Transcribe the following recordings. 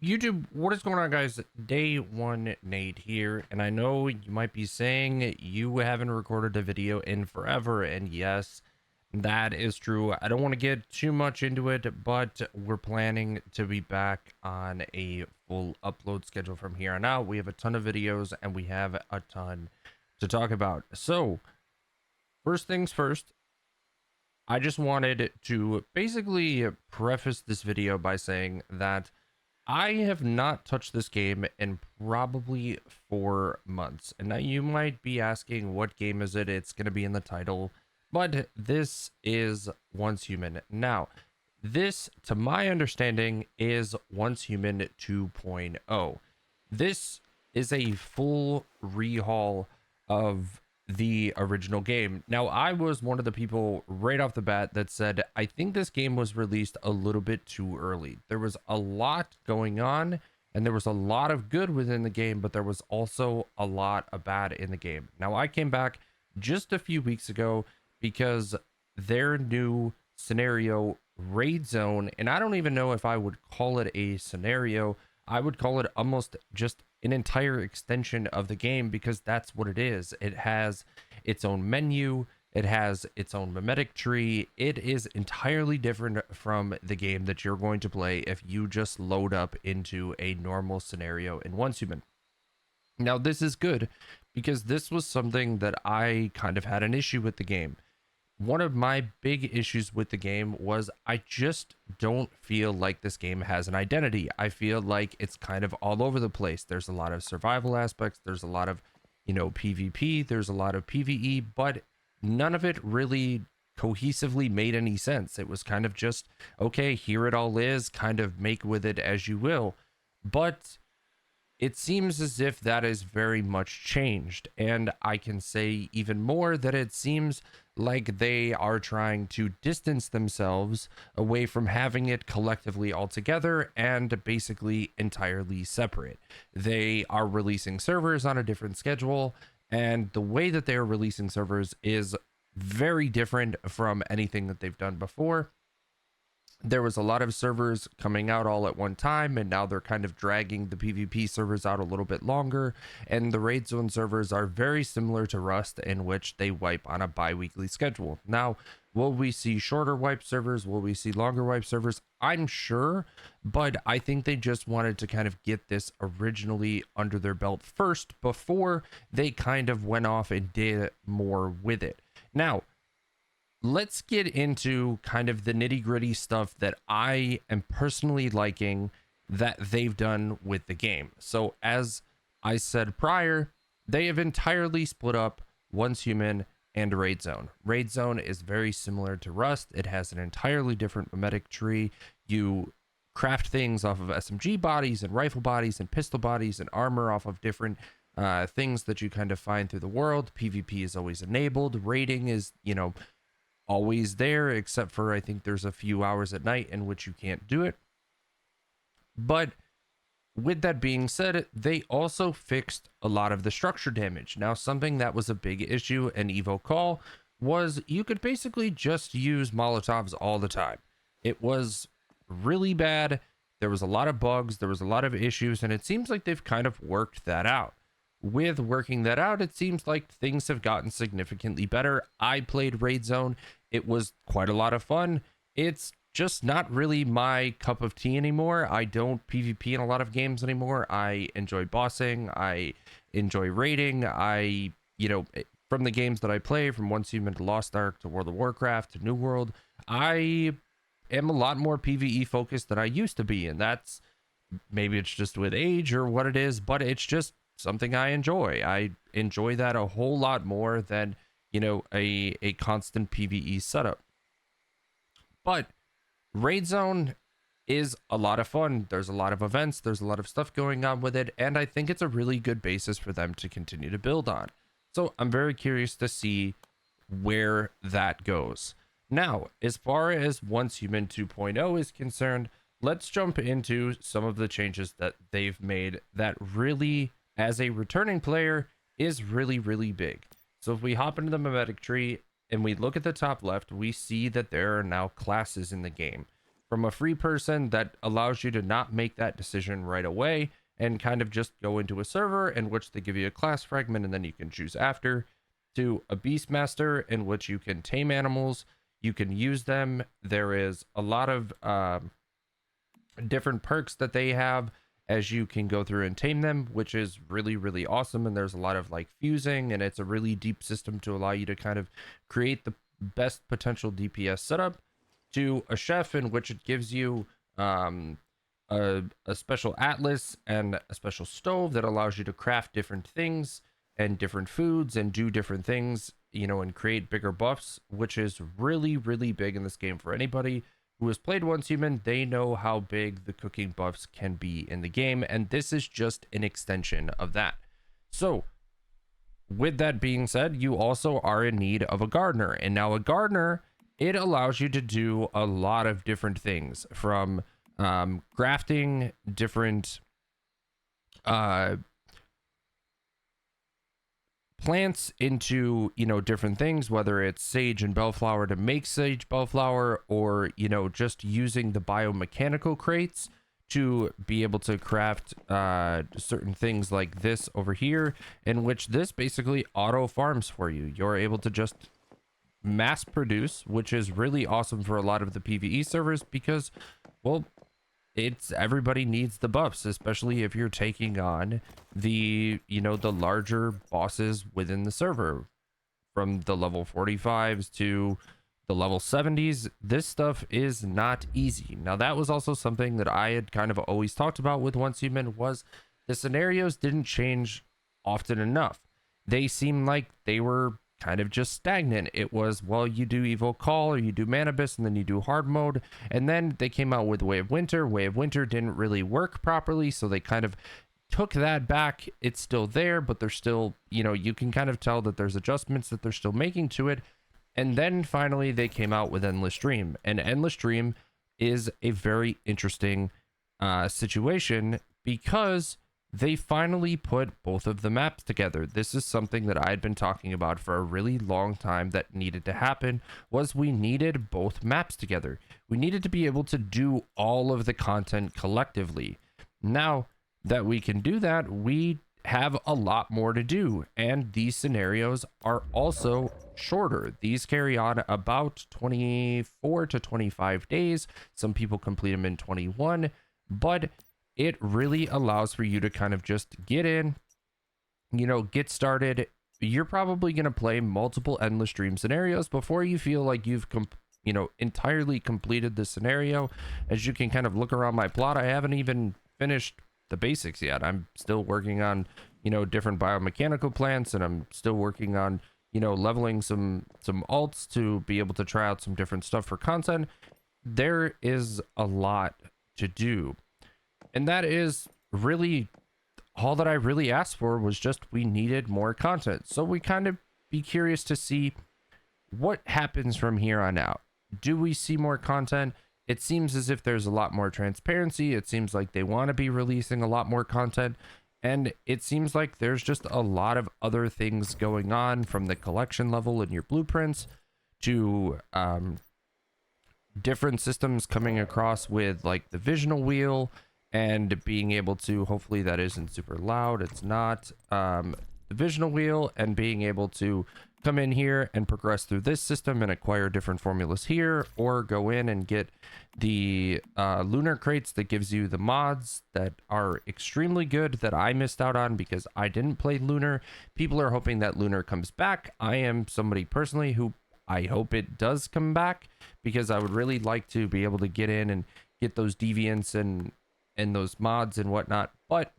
YouTube, what is going on, guys? Day one, Nate here, and I know you might be saying you haven't recorded a video in forever, and yes, that is true. I don't want to get too much into it, but we're planning to be back on a full upload schedule from here on out. We have a ton of videos, and we have a ton to talk about. So, first things first, I just wanted to basically preface this video by saying that I have not touched this game in probably 4 months. And now you might be asking, what game is it? It's going to be in the title. But this is Once Human. Now, this, to my understanding, is Once Human 2.0. This is a full rehaul of the original game. Now, I was one of the people right off the bat that said, I think this game was released a little bit too early. There was a lot going on, and there was a lot of good within the game, but there was also a lot of bad in the game. Now, I came back just a few weeks ago because their new scenario, Raid Zone, and I don't even know if I would call it a scenario. I would call it almost just an entire extension of the game, because that's what it is. It has its own menu, it has its own mimetic tree. It is entirely different from the game that you're going to play if you just load up into a normal scenario in Once Human. Now, this is good because this was something that I kind of had an issue with the game. One of my big issues with the game was I just don't feel like this game has an identity. I feel like it's kind of all over the place. There's a lot of survival aspects, there's a lot of, PvP, there's a lot of PvE, but none of it really cohesively made any sense. It was kind of just, okay, here it all is, kind of make with it as you will. But it seems as if that is very much changed, and I can say even more that it seems like they are trying to distance themselves away from having it collectively all together and basically entirely separate. They are releasing servers on a different schedule, and the way that they are releasing servers is very different from anything that they've done before. There was a lot of servers coming out all at one time, and now they're kind of dragging the PvP servers out a little bit longer. And the Raid Zone servers are very similar to Rust, in which they wipe on a bi-weekly schedule. Now, will we see shorter wipe servers? Will we see longer wipe servers? I'm sure, but I think they just wanted to kind of get this originally under their belt first before they kind of went off and did more with it. Now, let's get into kind of the nitty gritty stuff that I am personally liking that they've done with the game. So, as I said prior, they have entirely split up Once Human and Raid Zone. Raid Zone is very similar to Rust. It has an entirely different mimetic tree. You craft things off of SMG bodies and rifle bodies and pistol bodies and armor off of different things that you kind of find through the world. PvP is always enabled. Raiding is, always there, except for I think there's a few hours at night in which you can't do it. But with that being said, they also fixed a lot of the structure damage. Now, something that was a big issue in Evo Call was you could basically just use Molotovs all the time. It was really bad. There was a lot of bugs, there was a lot of issues, and it seems like they've kind of worked that out. With working that out, it seems like things have gotten significantly better. I played Raid Zone. It was quite a lot of fun. It's just not really my cup of tea anymore. I don't PvP in a lot of games anymore. I enjoy bossing. I enjoy raiding. From the games that I play, from Once Human to Lost Ark to World of Warcraft to New World, I am a lot more PvE focused than I used to be. And that's, maybe it's just with age or what it is, but it's just something I enjoy. I enjoy that a whole lot more than, a constant PvE setup. But Raid Zone is a lot of fun. There's a lot of events, there's a lot of stuff going on with it, and I think it's a really good basis for them to continue to build on. So I'm very curious to see where that goes. Now, as far as Once Human 2.0 is concerned, let's jump into some of the changes that they've made that really, as a returning player, is really, really big. So if we hop into the mimetic tree and we look at the top left, we see that there are now classes in the game. from a free person that allows you to not make that decision right away and kind of just go into a server in which they give you a class fragment and then you can choose after, to a beastmaster in which you can tame animals, you can use them. There is a lot of different perks that they have as you can go through and tame them, which is really, really awesome. And there's a lot of like fusing, and it's a really deep system to allow you to kind of create the best potential DPS setup, to a chef in which it gives you a special atlas and a special stove that allows you to craft different things and different foods and do different things, you know, and create bigger buffs, which is really, really big in this game. For anybody who has played Once Human, they know how big the cooking buffs can be in the game, and this is just an extension of that. So with that being said, you also are in need of a gardener, and now a gardener, it allows you to do a lot of different things, from grafting different plants into, you know, different things, whether it's sage and bellflower to make sage bellflower, or, you know, just using the biomechanical crates to be able to craft certain things like this over here, in which this basically auto farms for you. You're able to just mass produce, which is really awesome for a lot of the PvE servers, because, well, it's everybody needs the buffs, especially if you're taking on the, you know, the larger bosses within the server, from the level 45s to the level 70s. This stuff is not easy. Now, that was also something that I had kind of always talked about with Once Human, was the scenarios didn't change often enough. They seemed like they were kind of just stagnant. It was, well, you do Evil Call or you do Manibus and then you do hard mode, and then they came out with Way of Winter. Way of Winter didn't really work properly, so they kind of took that back. It's still there, but they're still, you know, you can kind of tell that there's adjustments that they're still making to it. And then finally they came out with Endless Dream, and Endless Dream is a very interesting situation, because they finally put both of the maps together. This is something that I had been talking about for a really long time that needed to happen, was we needed both maps together. We needed to be able to do all of the content collectively. Now that we can do that, we have a lot more to do, and these scenarios are also shorter. These carry on about 24 to 25 days. Some people complete them in 21, but it really allows for you to kind of just get in, you know, get started. You're probably going to play multiple Endless Dream scenarios before you feel like you've you know, entirely completed the scenario. As you can kind of look around my plot, I haven't even finished the basics yet. I'm still working on, you know, different biomechanical plants, and I'm still working on, you know, leveling some alts to be able to try out some different stuff for content. There is a lot to do. And that is really all that I really asked for, was just we needed more content. So we kind of be curious to see what happens from here on out. Do we see more content? It seems as if there's a lot more transparency. It seems like they want to be releasing a lot more content. And it seems like there's just a lot of other things going on, from the collection level in your blueprints to different systems coming across with like the visional wheel, and being able to, hopefully that isn't super loud, it's not, the visional wheel, and being able to come in here and progress through this system and acquire different formulas here, or go in and get the lunar crates that gives you the mods that are extremely good, that I missed out on because I didn't play lunar. People are hoping that lunar comes back. I am somebody personally who I hope it does come back, because I would really like to be able to get in and get those deviants and those mods and whatnot. But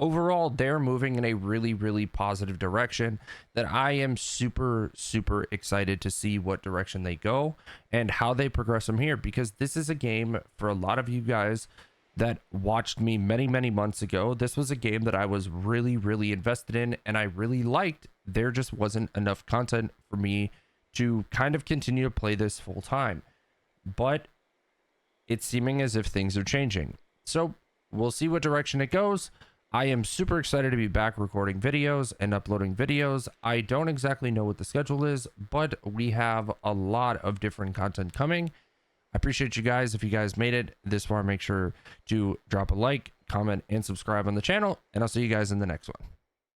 overall, they're moving in a really, really positive direction that I am super, super excited to see what direction they go and how they progress from here, because this is a game for a lot of you guys that watched me many, many months ago. This was a game that I was really, really invested in and I really liked. There just wasn't enough content for me to kind of continue to play this full time. But it's seeming as if things are changing. So we'll see what direction it goes. I am super excited to be back recording videos and uploading videos. I don't exactly know what the schedule is, but we have a lot of different content coming. I appreciate you guys. If you guys made it this far, make sure to drop a like, comment, and subscribe on the channel, and I'll see you guys in the next one.